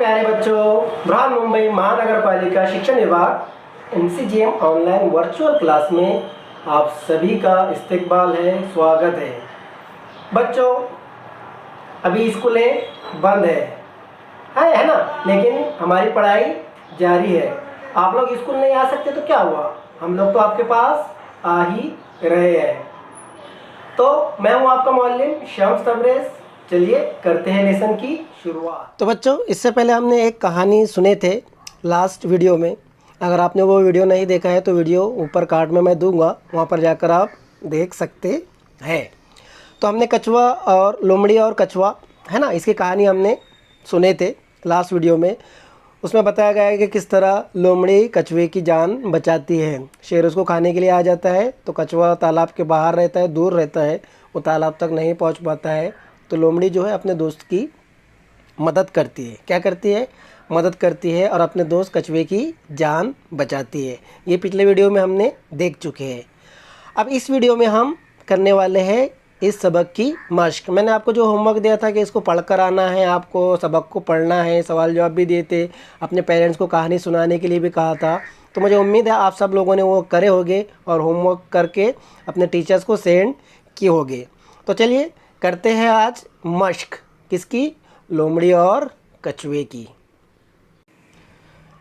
प्यारे बच्चों, बृहन्मुंबई महानगर पालिका शिक्षा विभाग MCGM ऑनलाइन वर्चुअल क्लास में आप सभी का इस्तकबाल है, स्वागत है। बच्चों, अभी स्कूलें बंद है ना, लेकिन हमारी पढ़ाई जारी है। आप लोग स्कूल नहीं आ सकते तो क्या हुआ, हम लोग तो आपके पास आ ही रहे हैं। तो मैं हूँ आपका मौलिम शम्स तबरेज़। चलिए करते हैं लेसन की शुरुआत। तो बच्चों, इससे पहले हमने एक कहानी सुने थे लास्ट वीडियो में। अगर आपने वो वीडियो नहीं देखा है तो वीडियो ऊपर कार्ड में मैं दूंगा, वहाँ पर जाकर आप देख सकते हैं। तो हमने कछुआ और लोमड़ी और कछुआ है ना, इसकी कहानी हमने सुने थे लास्ट वीडियो में। उसमें बताया गया है कि किस तरह लोमड़ी कछुए की जान बचाती है। शेर उसको खाने के लिए आ जाता है तो कछुआ तालाब के बाहर रहता है, दूर रहता है, वो तालाब तक नहीं पहुंच पाता है। तो लोमड़ी जो है अपने दोस्त की मदद करती है। क्या करती है? मदद करती है और अपने दोस्त कछुए की जान बचाती है। ये पिछले वीडियो में हमने देख चुके हैं। अब इस वीडियो में हम करने वाले हैं इस सबक की मश्क। मैंने आपको जो होमवर्क दिया था कि इसको पढ़कर आना है, आपको सबक को पढ़ना है, सवाल जवाब भी दिए थे, अपने पेरेंट्स को कहानी सुनाने के लिए भी कहा था। तो मुझे उम्मीद है आप सब लोगों ने वो करे होंगे और होमवर्क करके अपने टीचर्स को सेंड किए होंगे। तो चलिए करते हैं आज मश्क। किसकी? लोमड़ी और कछुए की।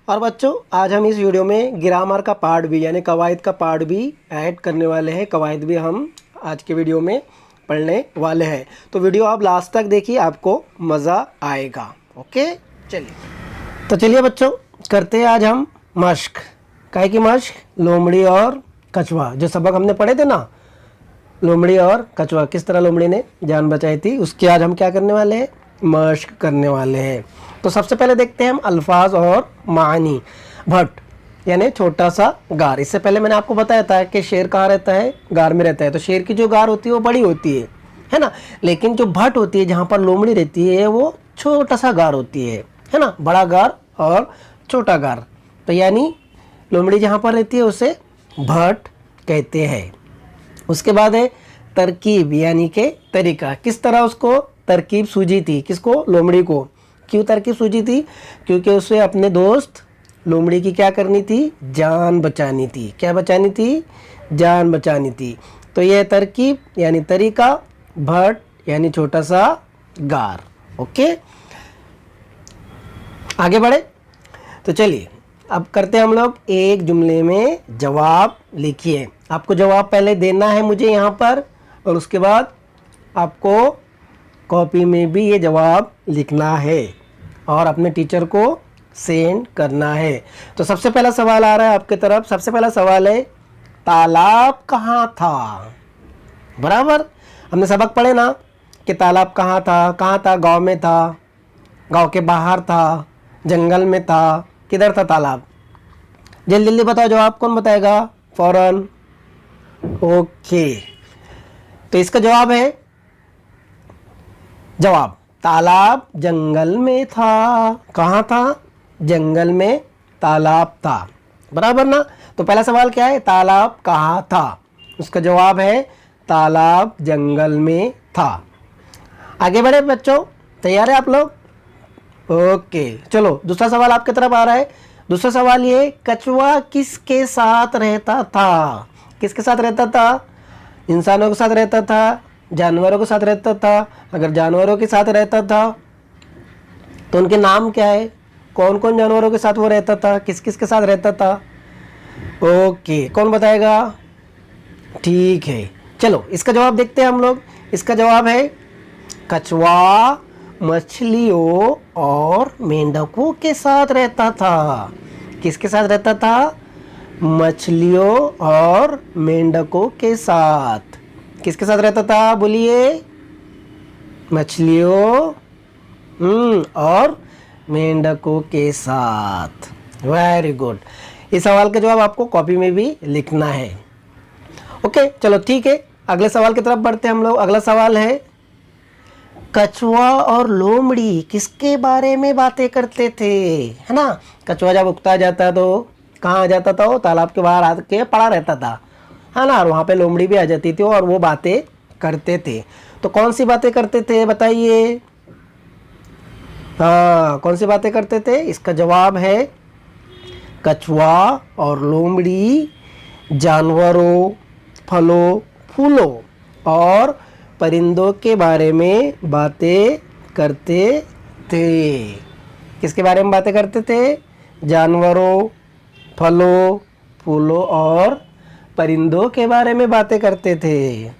और बच्चों, आज हम इस वीडियो में ग्रामर का पार्ट भी यानी कवायद का पार्ट भी ऐड करने वाले हैं। कवायद भी हम आज के वीडियो में पढ़ने वाले हैं। तो वीडियो आप लास्ट तक देखिए, आपको मज़ा आएगा। ओके, चलिए। तो चलिए बच्चों, करते हैं आज हम मश्क। काहे की मश्क? लोमड़ी और कछुआ। जो सबक हमने पढ़े थे ना, लोमड़ी और कछुआ, किस तरह लोमड़ी ने जान बचाई थी, उसकी आज हम क्या करने वाले हैं? मश्क करने वाले हैं। तो सबसे पहले देखते हैं हम अल्फाज और मानी। भट यानी छोटा सा गार। इससे पहले मैंने आपको बताया था कि शेर कहाँ रहता है? गार में रहता है। तो शेर की जो गार होती है वो बड़ी होती है ना, लेकिन जो भट होती है जहाँ पर लोमड़ी रहती है वो छोटा सा गार होती है ना, बड़ा गार और छोटा गार। तो यानी लोमड़ी जहाँ पर रहती है उसे भट कहते हैं। उसके बाद है तरकीब यानी के तरीका। किस तरह उसको तरकीब सूझी थी? किसको? लोमड़ी को। क्यों तरकीब सूझी थी? क्योंकि उसे अपने दोस्त लोमड़ी की क्या करनी थी? जान बचानी थी। क्या बचानी थी? जान बचानी थी। तो यह तरकीब यानी तरीका, भट यानी छोटा सा गार। ओके, आगे बढ़े। तो चलिए अब करते हैं हम लोग एक जुमले में जवाब लिखिए। आपको जवाब पहले देना है मुझे यहाँ पर, और उसके बाद आपको कॉपी में भी ये जवाब लिखना है और अपने टीचर को सेंड करना है। तो सबसे पहला सवाल आ रहा है आपके तरफ। सबसे पहला सवाल है, तालाब कहाँ था? बराबर, हमने सबक पढ़े ना कि तालाब कहाँ था। कहाँ था? गांव में था, गांव के बाहर था, जंगल में था। किधर था तालाब? जल्दी जल्दी बताओ जवाब। कौन बताएगा फौरन? ओके, तो इसका जवाब है, जवाब तालाब जंगल में था। कहाँ था? जंगल में तालाब था। बराबर ना। तो पहला सवाल क्या है? तालाब कहाँ था? उसका जवाब है तालाब जंगल में था। आगे बढ़े बच्चों, तैयार है आप लोग? ओके, चलो दूसरा सवाल आपकी तरफ आ रहा है। दूसरा सवाल ये, कछुआ किसके साथ रहता था? किसके साथ रहता था? इंसानों के साथ रहता था, जानवरों के साथ रहता था? अगर जानवरों के साथ रहता था तो उनके नाम क्या है? कौन कौन जानवरों के साथ वो रहता था? किस किस के साथ रहता था? ओके, कौन बताएगा? ठीक है, चलो इसका जवाब देखते हैं हम लोग। इसका जवाब है, कछुआ मछलियों और मेंढकों के साथ रहता था। किसके साथ रहता था? मछलियों और मेंढकों के साथ। किसके साथ रहता था? बोलिए। मछलियों और मेंढकों के साथ। Very good. इस सवाल का जवाब आपको कॉपी में भी लिखना है। ओके, चलो ठीक है, अगले सवाल की तरफ बढ़ते हैं हम लोग। अगला सवाल है, कछुआ और लोमड़ी किसके बारे में बातें करते थे? है ना, कछुआ जब उगता जाता तो कहाँ आ जाता था? वो तालाब के बाहर आके पड़ा रहता था, है ना, और वहाँ पे लोमड़ी भी आ जाती थी और वो बातें करते थे। तो कौन सी बातें करते थे बताइए? हाँ, कौन सी बातें करते थे? इसका जवाब है कछुआ और लोमड़ी जानवरों, फलों, फूलों और परिंदों के बारे में बातें करते थे। किसके बारे में बातें करते थे? जानवरों, फलों, फूलों और परिंदों के बारे में बातें करते थे।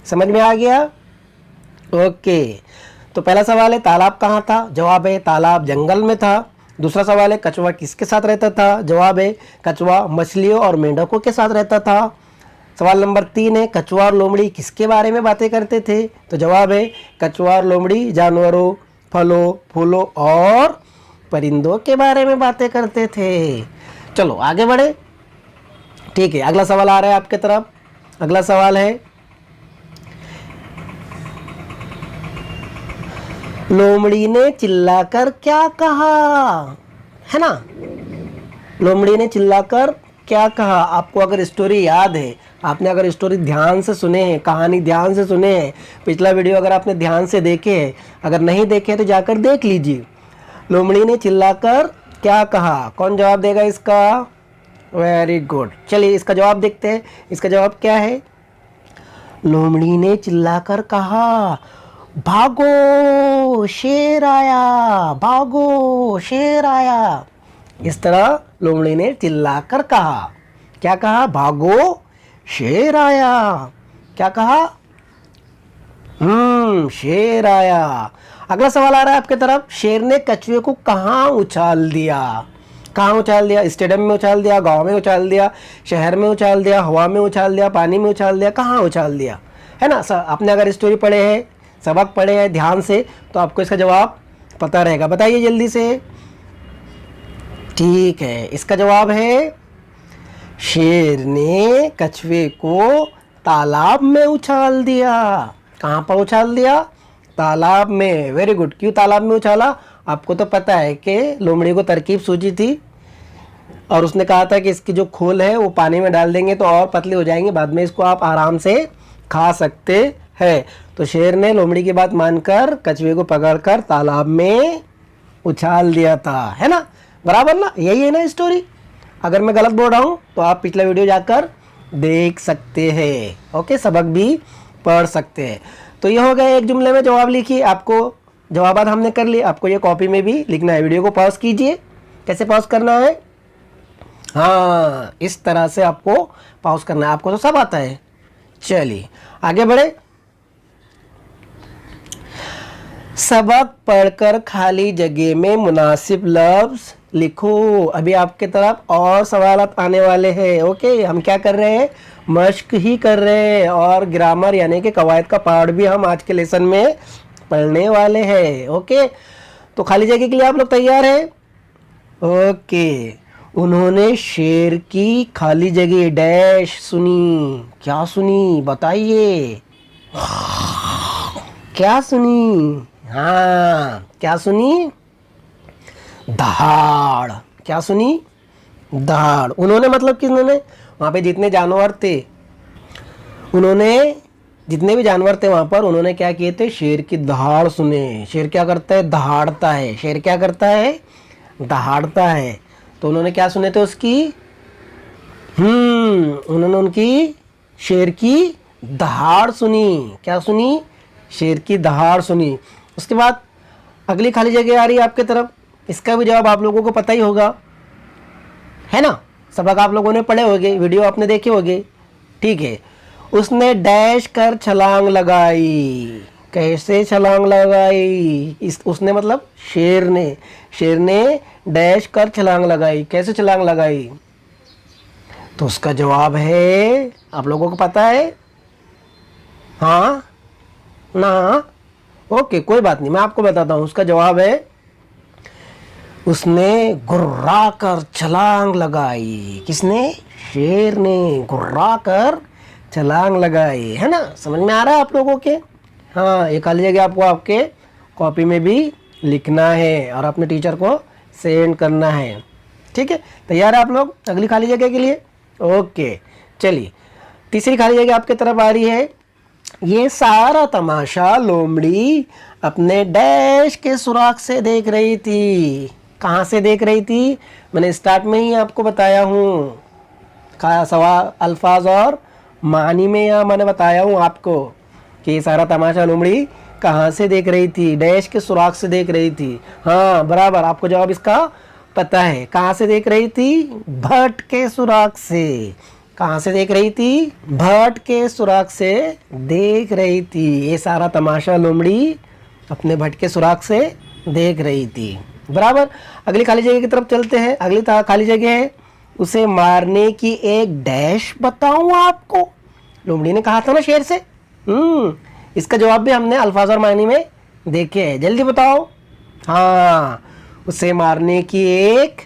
समझ में आ गया? ओके, तो पहला सवाल है तालाब कहाँ था? जवाब है तालाब जंगल में था। दूसरा सवाल है कछुआ किसके साथ रहता था? जवाब है कछुआ मछलियों और मेंढकों के साथ रहता था। सवाल नंबर 3 है कछुआ और लोमड़ी किसके बारे में बातें करते थे? तो जवाब है कछुआ और लोमड़ी जानवरों, फलों, फूलों और परिंदों के बारे में बातें करते थे। चलो आगे बढ़े। ठीक है, अगला सवाल आ रहा है आपके तरफ। अगला सवाल है लोमड़ी ने चिल्लाकर क्या कहा? है ना, लोमड़ी ने चिल्लाकर क्या कहा? आपको अगर स्टोरी याद है, आपने अगर स्टोरी ध्यान से सुने हैं, कहानी ध्यान से सुने हैं, पिछला वीडियो अगर आपने ध्यान से देखे हैं, अगर नहीं देखे तो जाकर देख लीजिए। लोमड़ी ने चिल्लाकर क्या कहा? कौन जवाब देगा इसका? वेरी गुड, चलिए इसका जवाब देखते हैं। इसका जवाब क्या है? लोमड़ी ने चिल्लाकर कहा भागो शेर आया, भागो शेर आया। इस तरह लोमड़ी ने चिल्लाकर कहा। क्या कहा? भागो शेर आया। क्या कहा? शेर आया। अगला सवाल आ रहा है आपके तरफ। शेर ने कछुए को कहाँ उछाल दिया? कहाँ उछाल दिया? स्टेडियम में उछाल दिया, गांव में उछाल दिया, शहर में उछाल दिया, हवा में उछाल दिया, पानी में उछाल दिया, कहाँ उछाल दिया? है ना, आपने अगर स्टोरी पढ़े हैं, सबक पढ़े हैं ध्यान से, तो आपको इसका जवाब पता रहेगा। बताइए जल्दी से। ठीक है, इसका जवाब है शेर ने कछुए को तालाब में उछाल दिया। कहाँ पर उछाल दिया? तालाब में। Very good. क्यों तालाब में उछाला? आपको तो पता है कि लोमड़ी को तरकीब सूझी थी और उसने कहा था कि इसकी जो खोल है वो पानी में डाल देंगे तो और पतले हो जाएंगे, बाद में इसको आप आराम से खा सकते हैं। तो शेर ने लोमड़ी की बात मानकर कछुए को पकड़कर तालाब में उछाल दिया था। है ना, बराबर ना? यही है ना स्टोरी। अगर मैं गलत बोल रहा हूँ तो आप पिछला वीडियो जाकर देख सकते हैं। ओके, सबक भी पढ़ सकते हैं। तो ये हो गया एक जुमले में जवाब लिखिए। आपको जवाबात हमने कर लिए, आपको ये कॉपी में भी लिखना है। वीडियो को पॉज कीजिए। कैसे पॉज करना है? हाँ, इस तरह से आपको पॉज करना है। आपको तो सब आता है। चलिए आगे बढ़े। सबक पढ़कर खाली जगह में मुनासिब लफ्ज लिखो। अभी आपके तरफ और सवालात आने वाले हैं। ओके, हम क्या कर रहे हैं? मश्क ही कर रहे हैं और ग्रामर यानी कि कवायद का पार्ट भी हम आज के लेसन में पढ़ने वाले हैं। ओके, तो खाली जगह के लिए आप लोग तैयार हैं? ओके, उन्होंने शेर की खाली जगह डैश सुनी। क्या सुनी? बताइए, क्या सुनी? हाँ, क्या सुनी? दहाड़। क्या सुनी? दहाड़। उन्होंने मतलब किन्होंने? वहाँ पे जितने जानवर थे, उन्होंने जितने भी जानवर थे वहाँ पर, उन्होंने क्या किए थे? शेर की दहाड़ सुने। शेर क्या करता है? दहाड़ता है। शेर क्या करता है? दहाड़ता है। तो उन्होंने क्या सुने थे उसकी? उन्होंने उनकी शेर की दहाड़ सुनी। क्या सुनी? शेर की दहाड़ सुनी। उसके बाद अगली खाली जगह आ रही है आपके तरफ। इसका भी जवाब आप लोगों को पता ही होगा, है ना? सबक आप लोगों ने पढ़े होंगे, वीडियो आपने देखे होंगे। ठीक है, उसने डैश कर छलांग लगाई। कैसे छलांग लगाई? उसने मतलब शेर ने डैश कर छलांग लगाई। कैसे छलांग लगाई? तो उसका जवाब है, आप लोगों को पता है? हाँ ना? ओके, कोई बात नहीं, मैं आपको बताता हूँ। उसका जवाब है उसने गुर्रा कर छलांग लगाई। किसने? शेर ने गुर्रा कर छलांग लगाई। है ना, समझ में आ रहा है आप लोगों के? हाँ, ये खाली जगह आपको आपके कॉपी में भी लिखना है और अपने टीचर को सेंड करना है। ठीक है, तैयार है आप लोग अगली खाली जगह के लिए? ओके, चलिए तीसरी खाली जगह आपके तरफ आ रही है। ये सारा तमाशा लोमड़ी अपने डैश के सुराख से देख रही थी। कहाँ से देख रही थी? मैंने स्टार्ट में ही आपको बताया हूँ, सवाल अल्फाज और मानी में यहाँ मैंने बताया हूँ आपको कि ये सारा तमाशा लोमड़ी कहाँ से देख रही थी? डैश के सुराख से देख रही थी। हाँ बराबर, आपको जवाब इसका पता है। कहाँ से देख रही थी? भट्ट के सुराख से। कहाँ से देख रही थी? भट्ट के सुराख से देख रही थी। ये सारा तमाशा लोमड़ी अपने भट्ट के सुराख से देख रही थी। बराबर। अगली खाली जगह की तरफ चलते हैं। अगली खाली जगह है, उसे मारने की एक डैश बताऊं आपको। लोमड़ी ने कहा था ना शेर से। इसका जवाब भी हमने अल्फाज और मानी में देखे हैं। जल्दी बताओ। हाँ, उसे मारने की एक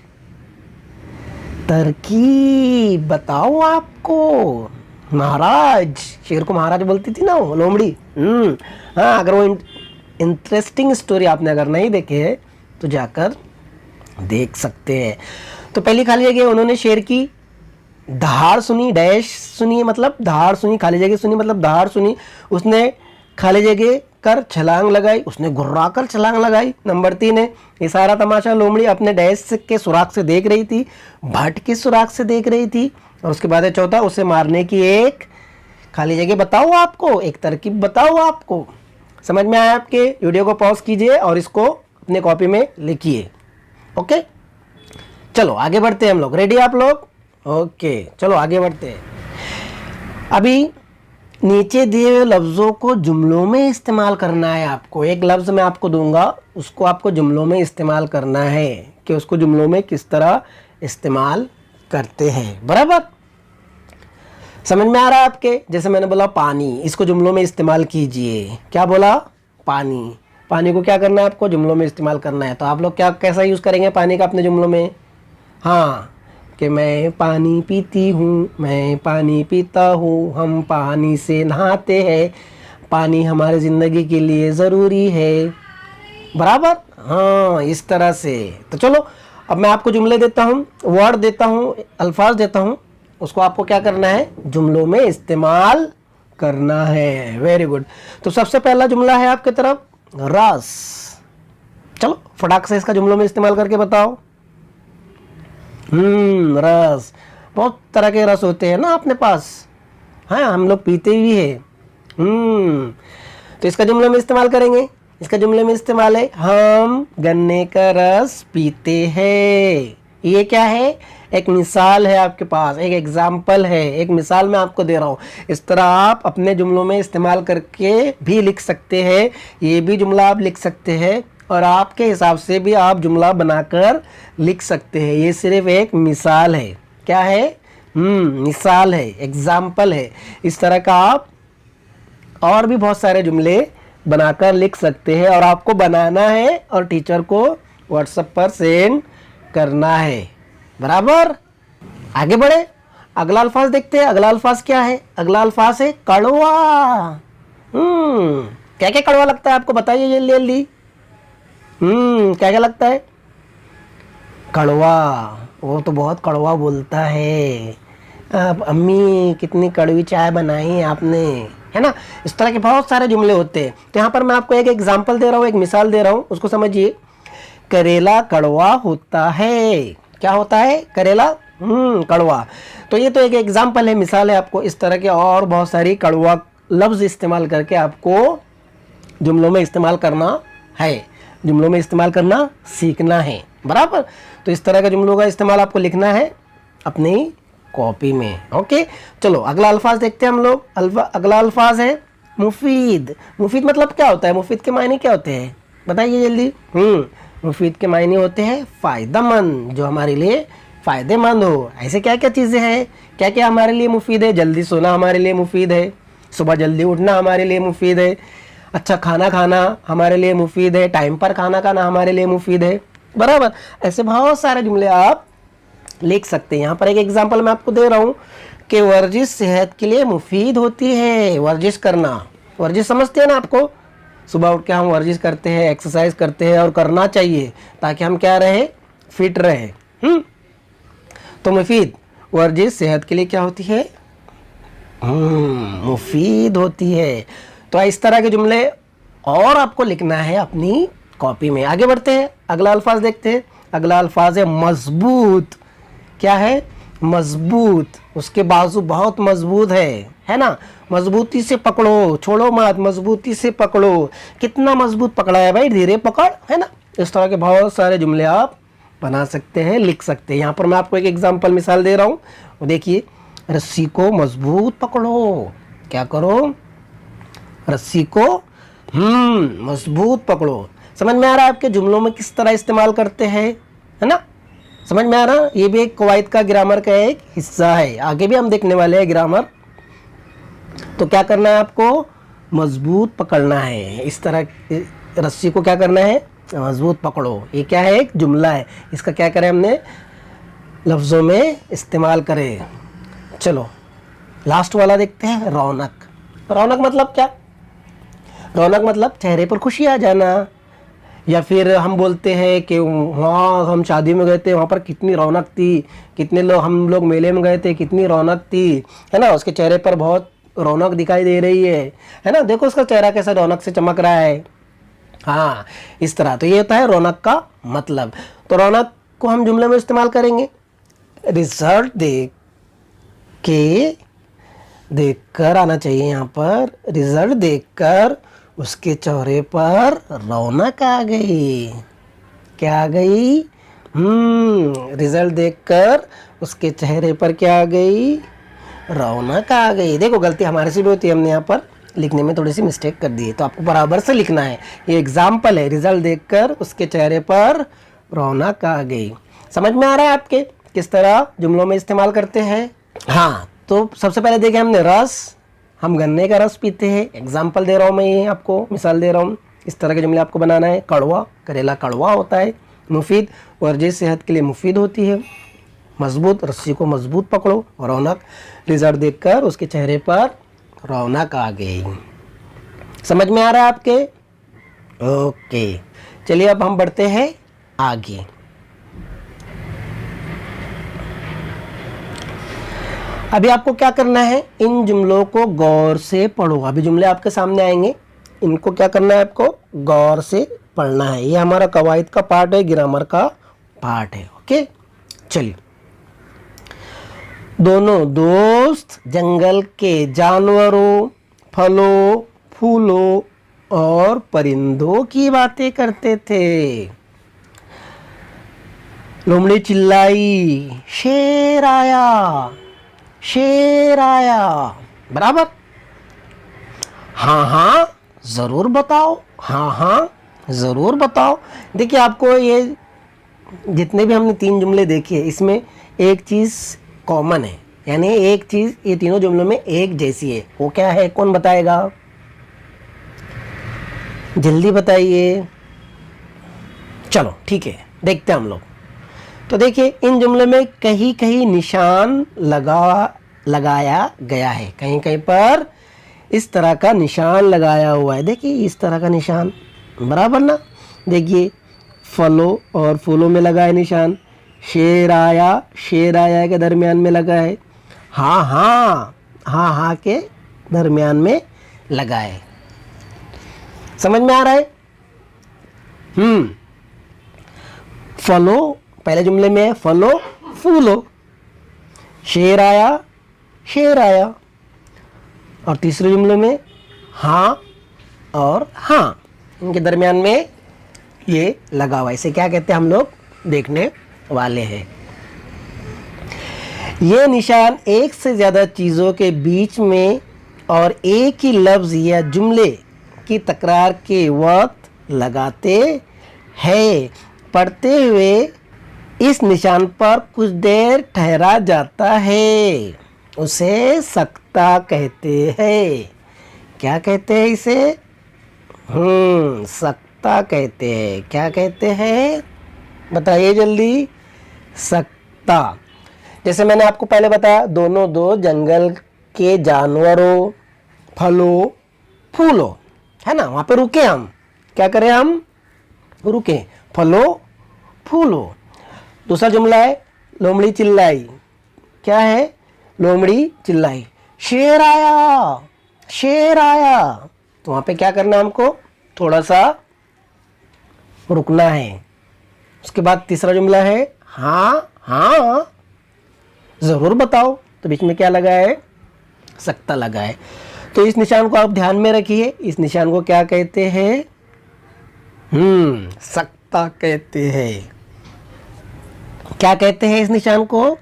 तरकीब बताओ आपको। महाराज, शेर को महाराज बोलती थी ना वो लोमड़ी। हाँ, अगर वो इंटरेस्टिंग स्टोरी आपने अगर नहीं देखे है तो जाकर देख सकते हैं। तो पहली खाली जगह उन्होंने शेर की दहाड़ सुनी, डैश सुनी मतलब दहाड़ सुनी, खाली जगह सुनी मतलब दहाड़ सुनी। उसने खाली जगह कर छलांग लगाई, उसने घुर्रा कर छलांग लगाई। नंबर 3 है, ये सारा तमाशा लोमड़ी अपने डैश के सुराख से देख रही थी, भट्ट के सुराख से देख रही थी। और उसके बाद है चौथा, उसे मारने की एक खाली जगह बताओ आपको, एक तरकीब बताओ आपको। समझ में आया आपके? वीडियो को पॉज कीजिए और इसको अपने कॉपी में लिखिए। ओके, चलो आगे बढ़ते हैं हम लोग। रेडी आप लोग? ओके, चलो आगे बढ़ते हैं। अभी नीचे दिए हुए लफ्ज़ों को जुमलों में इस्तेमाल करना है आपको। एक लफ्ज़ मैं आपको दूंगा, उसको आपको जुमलों में इस्तेमाल करना है कि उसको जुमलों में किस तरह इस्तेमाल करते हैं। बराबर, समझ में आ रहा है आपके? जैसे मैंने बोला पानी, इसको जुमलों में इस्तेमाल कीजिए। क्या बोला? पानी। पानी को क्या करना है आपको? जुमलों में इस्तेमाल करना है। तो आप लोग क्या कैसा यूज़ करेंगे पानी का अपने जुमलों में? हाँ, कि मैं पानी पीती हूँ, मैं पानी पीता हूँ, हम पानी से नहाते हैं, पानी हमारे ज़िंदगी के लिए ज़रूरी है। बराबर। हाँ, इस तरह से। तो चलो अब मैं आपको जुमले देता हूँ, वर्ड देता हूँ, अल्फाज देता हूँ, उसको आपको क्या करना है? जुमलों में इस्तेमाल करना है। Very good. तो सबसे पहला जुमला है आपकी तरफ रस। चलो फटाक से इसका जुमलों में इस्तेमाल करके बताओ। रस, बहुत तरह के रस होते हैं ना अपने पास। हाँ, हम लोग पीते भी हैं। तो इसका जुमले में इस्तेमाल करेंगे। इसका जुमले में इस्तेमाल है, हम गन्ने का रस पीते हैं। ये क्या है? एक मिसाल है आपके पास, एक एग्जाम्पल है, एक मिसाल मैं आपको दे रहा हूँ। इस तरह आप अपने जुमलों में इस्तेमाल करके भी लिख सकते हैं। ये भी जुमला आप लिख सकते हैं और आपके हिसाब से भी आप जुमला बनाकर लिख सकते हैं। ये सिर्फ एक मिसाल है। क्या है? मिसाल है, एग्जाम्पल है। इस तरह का आप और भी बहुत सारे जुमले बनाकर लिख सकते हैं और आपको बनाना है और टीचर को व्हाट्सएप पर सेंड करना है। बराबर। आगे बढ़े, अगला अल्फाज देखते हैं। अगला अल्फाज क्या है? अगला अल्फाज है कड़वा। क्या क्या कड़वा लगता है आपको? बताइए जल्दी जल्दी। क्या क्या लगता है? कड़वा, वो तो बहुत कड़वा बोलता है। अब अम्मी कितनी कड़वी चाय बनाई है आपने, है ना? इस तरह के बहुत सारे जुमले होते हैं। तो यहाँ पर मैं आपको एक एग्जाम्पल दे रहा हूँ, एक मिसाल दे रहा हूँ, उसको समझिए। करेला कड़वा होता है। क्या होता है? करेला कड़वा। तो ये तो एक एग्जाम्पल है, मिसाल है। आपको इस तरह के और बहुत सारी कड़वा लफ्ज़ इस्तेमाल करके आपको जुमलों में इस्तेमाल करना है, जुमलों में इस्तेमाल करना सीखना है। बराबर। तो इस तरह का जुमलों का इस्तेमाल आपको लिखना है अपनी कॉपी में। ओके, चलो अगला अल्फाज देखते हैं हम लोग। अगला अल्फाज है मुफीद। मुफीद मतलब क्या होता है? मुफीद के मायने क्या होते हैं? बताइए जल्दी। मुफीद के मायने होते हैं फ़ायदेमंद, जो हमारे लिए फ़ायदेमंद हो। ऐसे क्या क्या चीज़ें हैं? क्या क्या हमारे लिए मुफीद है? जल्दी सोना हमारे लिए मुफीद है, सुबह जल्दी उठना हमारे लिए मुफीद है, अच्छा खाना खाना हमारे लिए मुफीद है, टाइम पर खाना खाना हमारे लिए मुफीद है। बराबर। ऐसे बहुत सारे जुमले आप लिख सकते हैं। यहाँ पर एक एग्जांपल मैं आपको दे रहा हूँ कि वर्जिश सेहत के लिए मुफीद होती है। वर्जिश करना, वर्जिश समझते हैं ना आपको? सुबह उठ के हम वर्जिश करते हैं, एक्सरसाइज करते हैं और करना चाहिए ताकि हम क्या रहे? फिट रहे। तो मुफीद, वर्जिश सेहत के लिए क्या होती है? मुफीद होती है। तो इस तरह के जुमले और आपको लिखना है अपनी कॉपी में। आगे बढ़ते हैं, अगला अल्फाज देखते हैं। अगला अल्फाज है मजबूत। क्या है? मजबूत। उसके बाजू बहुत मजबूत है ना। मजबूती से पकड़ो, छोड़ो मत, मजबूती से पकड़ो। कितना मजबूत पकड़ा है भाई, धीरे पकड़, है ना। इस तरह के बहुत सारे जुमले आप बना सकते हैं, लिख सकते हैं। यहाँ पर मैं आपको एक एग्जाम्पल मिसाल दे रहा हूँ। देखिए, रस्सी को मजबूत पकड़ो। क्या करो? रस्सी को मजबूत पकड़ो। समझ में आ रहा है आपके जुमलों में किस तरह इस्तेमाल करते हैं, है ना। समझ में आ रहा? ये भी एक कवायद का, ग्रामर का एक हिस्सा है। आगे भी हम देखने वाले हैं ग्रामर। तो क्या करना है आपको? मजबूत पकड़ना है। इस तरह रस्सी को क्या करना है? मजबूत पकड़ो। ये क्या है? एक जुमला है। इसका क्या करें हमने? लफ्ज़ों में इस्तेमाल करें। चलो लास्ट वाला देखते हैं, रौनक। रौनक मतलब क्या? रौनक मतलब चेहरे पर खुशी आ जाना। या फिर हम बोलते हैं कि वहाँ हम शादी में गए थे, वहाँ पर कितनी रौनक थी, कितने लोग, हम लोग मेले में गए थे, कितनी रौनक थी, है ना। उसके चेहरे पर बहुत रौनक दिखाई दे रही है ना। देखो उसका चेहरा कैसा रौनक से चमक रहा है। हाँ, इस तरह। तो ये होता है रौनक का मतलब। तो रौनक को हम जुमले में इस्तेमाल करेंगे। रिजल्ट देखकर आना चाहिए यहाँ पर। रिजल्ट देखकर उसके चेहरे पर रौनक आ गई। क्या आ गई? रिजल्ट देखकर उसके चेहरे पर क्या आ गई? रौनक आ गई। देखो गलती हमारे से भी होती है, हमने यहाँ पर लिखने में थोड़ी सी मिस्टेक कर दी है। तो आपको बराबर से लिखना है। ये एग्जाम्पल है, रिजल्ट देखकर उसके चेहरे पर रौनक आ गई। समझ में आ रहा है आपके किस तरह जुमलों में इस्तेमाल करते हैं? हाँ, तो सबसे पहले देखें हमने रस। हम गन्ने का रस पीते हैं। एग्जाम्पल दे रहा हूँ मैं, ये आपको मिसाल दे रहा हूँ। इस तरह के जुमले आपको बनाना है। कड़वा, करेला कड़वा होता है। मुफीद, वर्जिश सेहत के लिए मुफीद होती है। मजबूत, रस्सी को मजबूत पकड़ो। रौनक, रिजल्ट देखकर उसके चेहरे पर रौनक आ गई। समझ में आ रहा है आपके? ओके, चलिए अब हम बढ़ते हैं आगे। अभी आपको क्या करना है? इन जुमलों को गौर से पढ़ो। अभी जुमले आपके सामने आएंगे, इनको क्या करना है? आपको गौर से पढ़ना है। ये हमारा कवायद का पार्ट है, ग्रामर का पार्ट है। ओके, चलिए। दोनों दोस्त जंगल के जानवरों, फलों, फूलों और परिंदों की बातें करते थे। लोमड़ी चिल्लाई, शेर आया, शेर आया। बराबर? हाँ हाँ ज़रूर बताओ, हाँ हाँ ज़रूर बताओ। देखिए, आपको ये जितने भी हमने 3 जुमले देखे, इसमें एक चीज़ कॉमन है, यानी एक चीज़ ये तीनों जुमलों में एक जैसी है। वो क्या है? कौन बताएगा? जल्दी बताइए। चलो ठीक है, देखते हैं हम लोग। तो देखिए, इन जुमले में कहीं कहीं निशान लगाया गया है। कहीं कहीं पर इस तरह का निशान लगाया हुआ है। देखिए इस तरह का निशान, बराबर ना। देखिए, फलों और फूलों में लगा है निशान। शेर आया के दरमियान में लगा है। हाँ हाँ, हाँ हाँ के दरमियान में लगा है। समझ में आ रहा है? फलों, पहले जुमले में है फलो फूलो। शेर आया, शेर आया। और तीसरे जुमले में हाँ और हाँ, इनके दरमियान में ये लगा हुआ है। इसे क्या कहते हैं हम लोग देखने वाले हैं। ये निशान एक से ज़्यादा चीज़ों के बीच में और एक ही लफ्ज़ या जुमले की तकरार के वक्त लगाते हैं। पढ़ते हुए इस निशान पर कुछ देर ठहरा जाता है, उसे सख्ता कहते हैं। क्या कहते हैं इसे? सख्ता कहते हैं। क्या कहते हैं? बताइए जल्दी। सख्ता। जैसे मैंने आपको पहले बताया, दोनों दो जंगल के जानवरों, फलों, फूलों, है ना, वहाँ पे रुके हम। क्या करें? हम रुके। फलों, फूलों। दूसरा जुमला है लोमड़ी चिल्लाई। क्या है? लोमड़ी चिल्लाई। शेर आया, शेर आया। तो वहां पे क्या करना है हमको, थोड़ा सा रुकना है। उसके बाद तीसरा जुमला है हाँ हाँ जरूर बताओ। तो बीच में क्या लगा है, सख्ता लगा है। तो इस निशान को आप ध्यान में रखिए। इस निशान को क्या कहते हैं, सख्ता कहते हैं। क्या कहते हैं इस निशान को,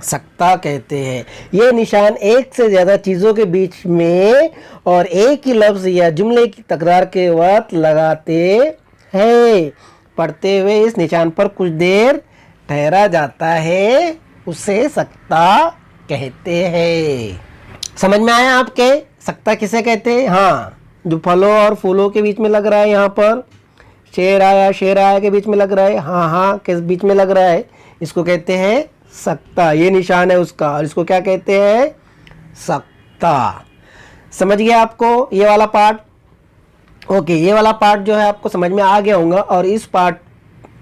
सख्ता कहते हैं। ये निशान एक से ज़्यादा चीज़ों के बीच में और एक ही लफ्ज़ या जुमले की तकरार के वक्त लगाते हैं। पढ़ते हुए इस निशान पर कुछ देर ठहरा जाता है, उसे सख्ता कहते हैं। समझ में आया आपके, सख्ता किसे कहते हैं? हाँ, जो फलों और फूलों के बीच में लग रहा है, यहाँ पर शेर आया, शेर आया के बीच में लग रहा है, हाँ हाँ के बीच में लग रहा है, इसको कहते हैं सख्ता। ये निशान है उसका, और इसको क्या कहते हैं, सख्ता। समझ गया आपको ये वाला पार्ट? ओके, ये वाला पार्ट जो है आपको समझ में आ गया होगा। और इस पार्ट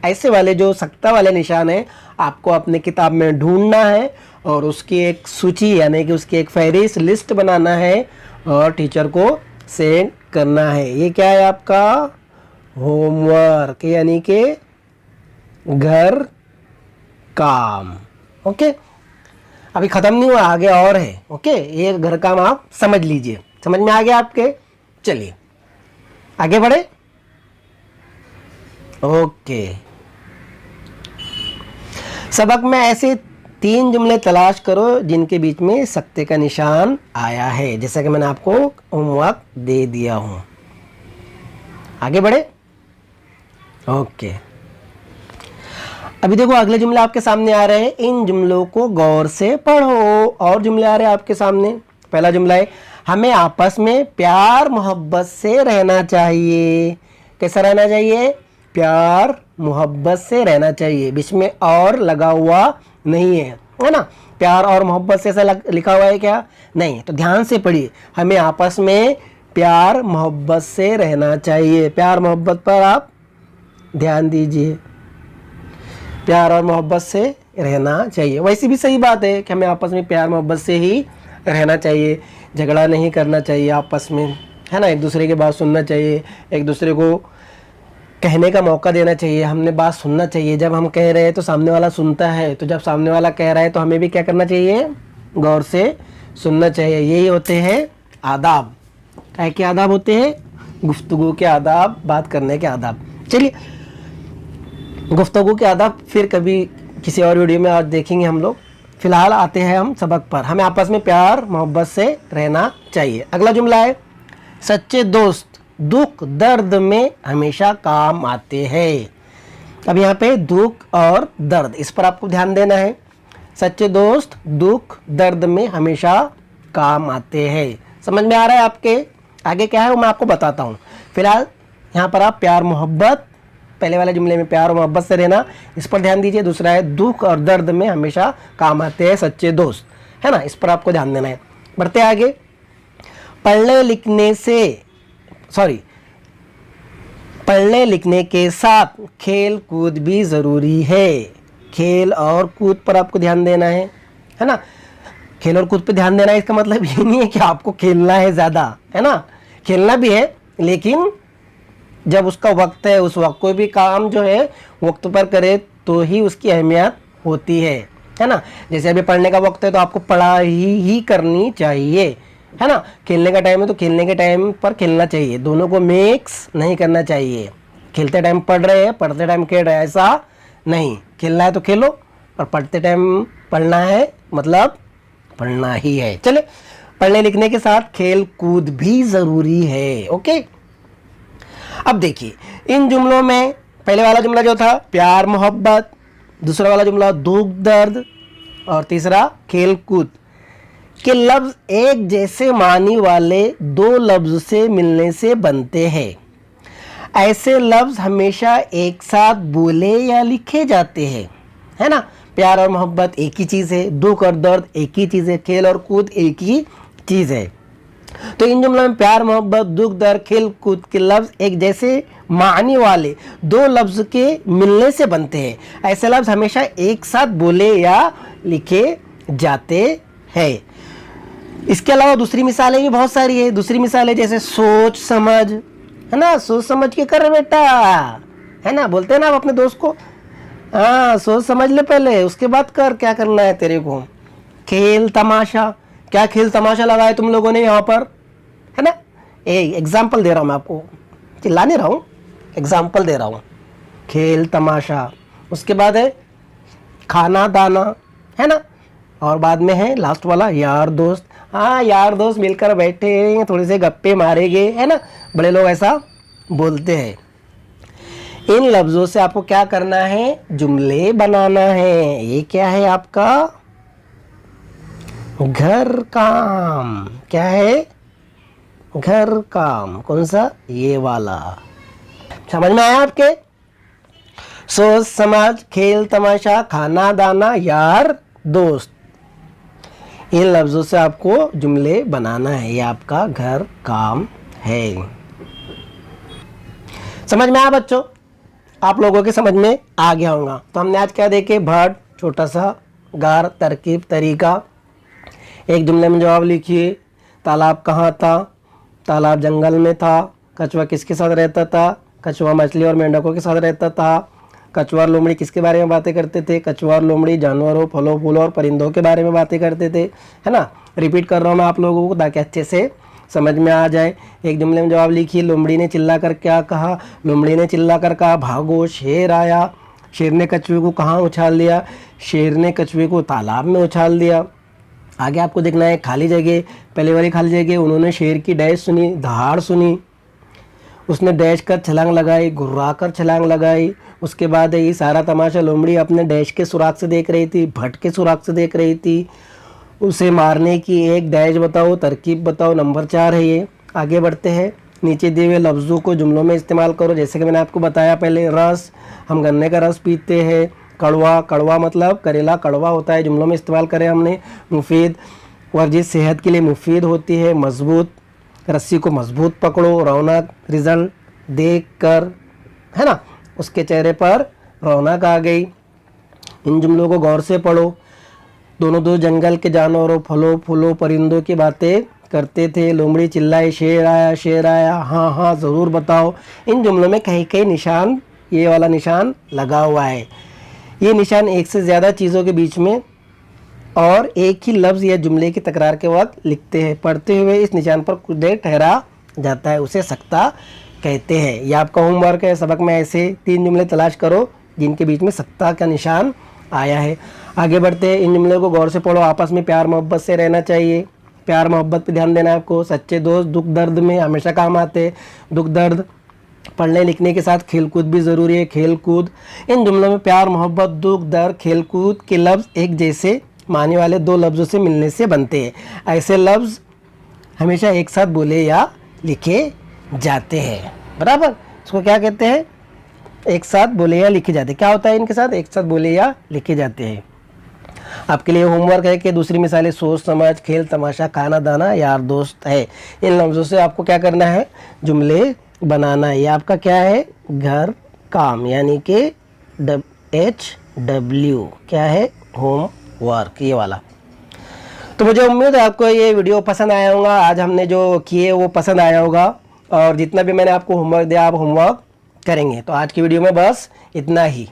ऐसे वाले जो सख्ता वाले निशान है आपको अपने किताब में ढूंढना है और उसकी एक सूची यानी कि उसकी एक फहरिस्त लिस्ट बनाना है और टीचर को सेंड करना है। ये क्या है आपका होमवर्क, यानी कि घर काम। ओके, अभी ख़त्म नहीं हुआ, आगे और है। ओके, ये घर काम आप समझ लीजिए। समझ में आ गया आपके? चलिए आगे बढ़े। ओके, सबक में ऐसे 3 जुमले तलाश करो जिनके बीच में सख्ते का निशान आया है, जैसा कि मैंने आपको होमवर्क दे दिया हूं। आगे बढ़े। ओके, अभी देखो अगले जुमले आपके सामने आ रहे हैं। इन जुमलों को गौर से पढ़ो। और जुमले आ रहे हैं आपके सामने। पहला जुमला है हमें आपस में प्यार मोहब्बत से रहना चाहिए। कैसा रहना चाहिए? प्यार मोहब्बत से रहना चाहिए। बीच में और लगा हुआ नहीं है ना? प्यार और मोहब्बत से ऐसा लिखा हुआ है क्या? नहीं। तो ध्यान से पढ़िए, हमें आपस में प्यार मोहब्बत से रहना चाहिए। प्यार मोहब्बत पर आप ध्यान दीजिए। प्यार और मोहब्बत से रहना चाहिए। वैसे भी सही बात है कि हमें आपस में प्यार मोहब्बत से ही रहना चाहिए। झगड़ा नहीं करना चाहिए आपस में, है ना? एक दूसरे की बात सुनना चाहिए, एक दूसरे को कहने का मौका देना चाहिए। हमने बात सुनना चाहिए। जब हम कह रहे हैं तो सामने वाला सुनता है, तो जब सामने वाला कह रहा है तो हमें भी क्या करना चाहिए? गौर से सुनना चाहिए। यही होते हैं आदाब। क्या के आदाब होते हैं? गुफ्तगू के आदाब, बात करने के आदाब। चलिए, गुफ्तगू के आदाब फिर कभी किसी और वीडियो में आज देखेंगे हम लोग। फिलहाल आते हैं हम सबक पर। हमें आपस में प्यार मोहब्बत से रहना चाहिए। अगला जुमला है सच्चे दोस्त दुख दर्द में हमेशा काम आते हैं। अब यहाँ पे दुख और दर्द, इस पर आपको ध्यान देना है। सच्चे दोस्त दुख दर्द में हमेशा काम आते हैं। समझ में आ रहा है आपके? आगे क्या है वो मैं आपको बताता हूँ। फिलहाल यहाँ पर आप प्यार मोहब्बत, पहले वाले जुमले में प्यार और मोहब्बत से रहना, इस पर ध्यान दीजिए। दूसरा है दुख और दर्द में हमेशा काम आते हैं सच्चे दोस्त, है ना? इस पर आपको ध्यान देना है। बढ़ते आगे। पढ़ने लिखने के साथ खेल कूद भी ज़रूरी है। खेल और कूद पर आपको ध्यान देना है ना? खेल और कूद पर ध्यान देना है, इसका मतलब ये नहीं है कि आपको खेलना है ज़्यादा, है ना? खेलना भी है, लेकिन जब उसका वक्त है उस वक्त कोई भी काम जो है वक्त पर करे तो ही उसकी अहमियत होती है ना? जैसे अभी पढ़ने का वक्त है तो आपको पढ़ाई ही करनी चाहिए, है ना? खेलने का टाइम है तो खेलने के टाइम पर खेलना चाहिए। दोनों को मिक्स नहीं करना चाहिए। खेलते टाइम पढ़ रहे हैं, पढ़ते टाइम खेल रहे हैं, ऐसा नहीं। खेलना है तो खेलो और पढ़ते टाइम पढ़ना है, मतलब पढ़ना ही है। चले, पढ़ने लिखने के साथ खेल कूद भी ज़रूरी है। ओके, अब देखिए इन जुमलों में पहले वाला जुमला जो था प्यार मोहब्बत, दूसरा वाला जुमला दुख दर्द और तीसरा खेल कूद के लफ्ज़ एक जैसे मानी वाले 2 लफ्ज़ से मिलने से बनते हैं। ऐसे लफ्ज़ हमेशा एक साथ बोले या लिखे जाते हैं, है ना? प्यार और मोहब्बत एक ही चीज़ है, दुख और दर्द एक ही चीज़ है, खेल और कूद एक ही चीज़ है। तो इन जुमलों में प्यार मोहब्बत दुख दर्द खेल कूद के लफ्ज़ एक जैसे मानी वाले 2 लफ्ज़ के मिलने से बनते हैं। ऐसे लफ्ज़ हमेशा एक साथ बोले या लिखे जाते हैं। इसके अलावा दूसरी मिसालें भी बहुत सारी है। दूसरी मिसालें जैसे सोच समझ, है ना, सोच समझ के कर बेटा, है ना, बोलते हैं ना आप अपने दोस्त को, हाँ सोच समझ ले पहले, उसके बाद कर क्या करना है तेरे को। खेल तमाशा, क्या खेल तमाशा लगाए तुम लोगों ने यहाँ पर, है ना। एग्जाम्पल दे रहा हूँ मैं आपको, चिल्ला नहीं रहा हूँ, एग्जाम्पल दे रहा हूँ। खेल तमाशा, उसके बाद है खाना दाना, है ना, और बाद में है लास्ट वाला यार दोस्त। हाँ यार दोस्त मिलकर बैठे थोड़े से गप्पे मारेंगे, है ना, बड़े लोग ऐसा बोलते हैं। इन लफ्ज़ों से आपको क्या करना है, जुमले बनाना है। ये क्या है आपका घर काम, क्या है घर काम, कौन सा, ये वाला। समझ में आया आपके। सोच समझ, खेल तमाशा, खाना दाना, यार दोस्त, इन लफ्ज़ों से आपको जुमले बनाना है। ये आपका घर काम है। समझ में आया बच्चों, आप लोगों के समझ में आ गया होगा। तो हमने आज क्या देखे, वर्ड, छोटा सा गार, तरकीब, तरीका। एक जुमले में जवाब लिखिए। तालाब कहाँ था, तालाब जंगल में था। कछुआ किसके साथ रहता था, कछुआ मछली और मेंढकों के साथ रहता था। कछुआ और लोमड़ी किसके बारे में बातें करते थे, कछुआ और लोमड़ी जानवरों, फलों फूलों और परिंदों के बारे में बातें करते थे, है ना। रिपीट कर रहा हूँ मैं आप लोगों को ताकि अच्छे से समझ में आ जाए। एक जुमले में जवाब लिखिए। लोमड़ी ने चिल्ला कर क्या कहा, लोमड़ी ने चिल्ला कर कहा भागो शेर आया। शेर ने कछुए को कहाँ उछाल दिया, शेर ने कछुए को तालाब में उछाल दिया। आगे आपको देखना है खाली जगह, पहले वाली खाली जगह, उन्होंने शेर की डैश सुनी, दहाड़ सुनी, उसने डैश कर छलांग लगाई, घुर्रा कर छलांग लगाई। उसके बाद ये सारा तमाशा लोमड़ी अपने डैश के सुराग से देख रही थी, भट्ट के सुराग से देख रही थी। उसे मारने की एक डैश बताओ, तरकीब बताओ, नंबर 4 है ये। आगे बढ़ते हैं। नीचे दिए हुए लफ्ज़ों को जुमलों में इस्तेमाल करो। जैसे कि मैंने आपको बताया पहले, रस, हम गन्ने का रस पीते हैं। कड़वा, कड़वा मतलब करेला कड़वा होता है, जुमलों में इस्तेमाल करें हमने। मुफीद, वर्जिश सेहत के लिए मुफीद होती है। मजबूत, रस्सी को मजबूत पकड़ो। रौनक, रिजल्ट देख कर, है ना, उसके चेहरे पर रौनक आ गई। इन जुमलों को गौर से पढ़ो। दोनों दो जंगल के जानवरों, फलों फूलों, परिंदों की बातें करते थे। लोमड़ी चिल्लाई शेर आया, शेर आया, हाँ हाँ ज़रूर बताओ। इन जुमलों में कहीं कहीं निशान, ये वाला निशान लगा हुआ है। ये निशान एक से ज़्यादा चीज़ों के बीच में और एक ही लफ्ज़ या जुमले की तकरार के वक्त लिखते हैं। पढ़ते हुए इस निशान पर कुछ देर ठहरा जाता है, उसे सख्ता कहते हैं। यह आपका होमवर्क है। सबक में ऐसे 3 जुमले तलाश करो जिनके बीच में सख्ता का निशान आया है। आगे बढ़ते हैं। इन जुमलों को गौर से पढ़ो। आपस में प्यार मोहब्बत से रहना चाहिए। प्यार मोहब्बत पे ध्यान देना है आपको। सच्चे दोस्त दुख दर्द में हमेशा काम आते। दुख दर्द, पढ़ने लिखने के साथ खेलकूद भी ज़रूरी है। खेलकूद, इन जुमलों में प्यार मोहब्बत दुख दर्द खेलकूद के लफ्ज़ एक जैसे माने वाले 2 लफ्ज़ों से मिलने से बनते हैं। ऐसे लफ्ज़ हमेशा एक साथ बोले या लिखे जाते हैं, बराबर। इसको क्या कहते हैं, एक साथ बोले या लिखे जाते हैं। क्या होता है इनके साथ, एक साथ बोले या लिखे जाते हैं। आपके लिए होमवर्क है कि दूसरी मिसालें सोच समझ, खेल तमाशा, खाना दाना, यार दोस्त है। इन लफ्ज़ों से आपको क्या करना है, जुमले बनाना है। ये आपका क्या है, घर काम, यानी कि HW, क्या है, होम वर्क, ये वाला। तो मुझे उम्मीद है आपको ये वीडियो पसंद आया होगा। आज हमने जो किए वो पसंद आया होगा, और जितना भी मैंने आपको होमवर्क दिया आप होमवर्क करेंगे। तो आज की वीडियो में बस इतना ही।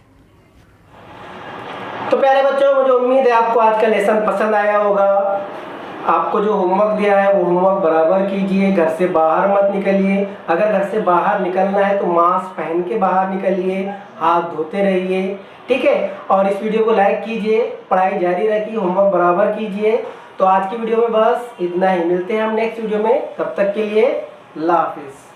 तो प्यारे बच्चों, मुझे उम्मीद है आपको आज का लेसन पसंद आया होगा। आपको जो होमवर्क दिया है वो होमवर्क बराबर कीजिए। घर से बाहर मत निकलिए। अगर घर से बाहर निकलना है तो मास्क पहन के बाहर निकलिए, हाथ धोते रहिए, ठीक है। और इस वीडियो को लाइक कीजिए, पढ़ाई जारी रखिए, होमवर्क बराबर कीजिए। तो आज की वीडियो में बस इतना ही। मिलते हैं हम नेक्स्ट वीडियो में, तब तक के लिए अल्लाह हाफिज़।